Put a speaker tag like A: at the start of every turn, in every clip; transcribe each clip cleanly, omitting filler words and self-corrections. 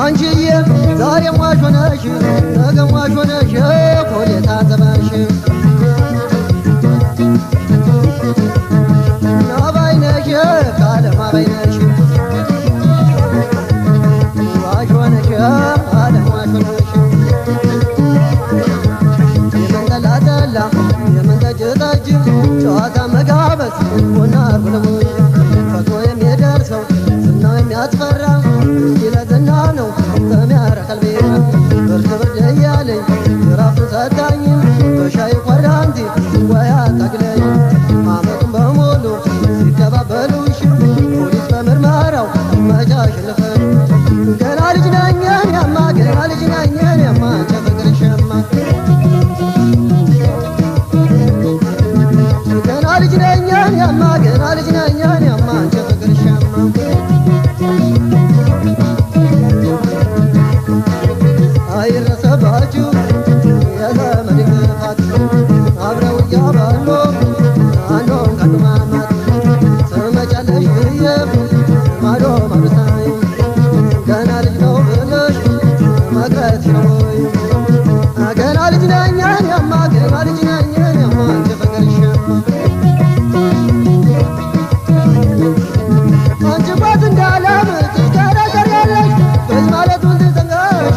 A: አንቺዬ ዛሬ ሟች ሆነሽ ነገ ሟች ሆነሽ ኮሌታ ዘመንሽ ናባይነሽ ከዓለም አባይነሽ ሟች ሆነሽ ዓለም ሟች ሆነሽ የመንጠላ ጠላ የመንጠጅ ጠጅ ጨዋታ መጋበዝ ሆና ብለሙኝ ፈጥኖ የሚደርሰው ዝናው የሚያስፈራ ይለዝና ነው ከሚያረከል ቤት ብርድ ብርድ እያለኝ ራፉን ሰታኝ በሻይ ቆራንቲ ወያ ታግለኝ አመቱን በሙሉ ሲቀባበሉሽ ፖሊስ በምርመራው መቻሽ ልፈን ገና ልጅ ነኝን ያማ ገና ልጅ ነኝን ያማ አንቺ ፍቅርሽማ ገና ልጅ ነኝን ያማ ገና ልጅ ነኝን ያማ አንቺ ፍቅርሽማ አይረሰባችሁ የዘመድ ክፋት አብረው እያባሉ አንዱን ካንዱ ማማት ትመጫለሽ ብዬ ማዶ ማዶ ሳይ ገና ልጅ ነው ብለሽ መቅረት ነው ወይ ገና ልጅ ነኝ ያማ ገና ልጅ ነኝ ያማ አንቺ ፍቅርሽማ አንቺ ባት እንዳለም ትሽከረከሪያለሽ በዝ ማለቱን ትዘንጋሽ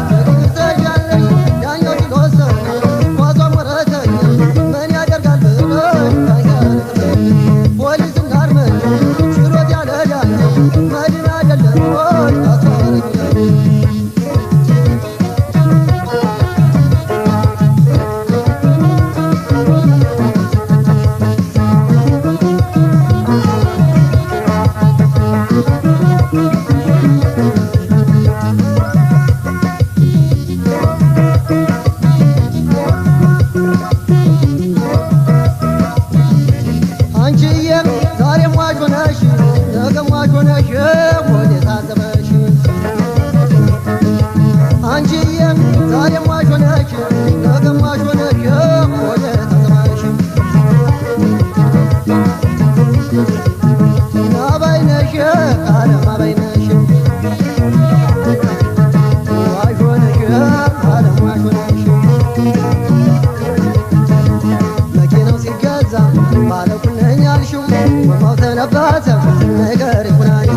A: ነገር ይሁናኝ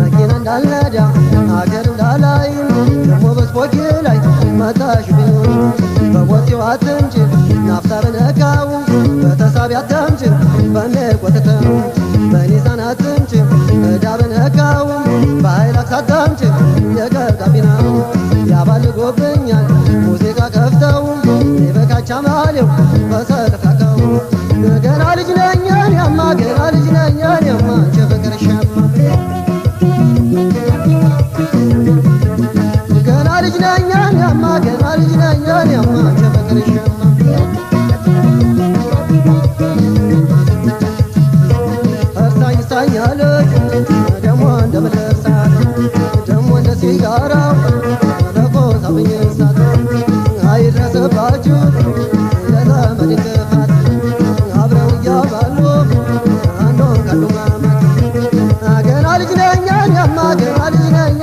A: መኪና እንዳልነዳ አገር እንዳላይ ደሞ በስፖኪ ላይ መታሽ ቢሆን በቦቴው አትምጭ ናፍታ በነካው በተሳቢ አትምጭ በሚቆጥተው በኒሳን አትምጭ እዳ በነካው በኃይላክስ አትምጭ የቀርቃቢናው ያባልጎብኛል ሙዚቃ ከፍተው የበካቻ ማሌው በሰልካከው ገና ልጅ ነኝን ያማ ገና ልጅ ነኝን ያማ አንቺ ፍቅርሽማ ገና ልጅ ነኝን ያማ ገና ልጅ ነኝን ያማ አንቺ ፍቅርሽማ እርሳኝ እርሳኝ አለች ደሞ እንደምለብሳት ደሞ እንደ ሲጋራው ለቆሳብኝ እሳት አይድረስባችሁ የዘመድ ክፋት አብረው እያባሉ አንዱን ካንዱ ማማት ገና ልጅ ነኝ ያማ ገና ልጅ ነኝ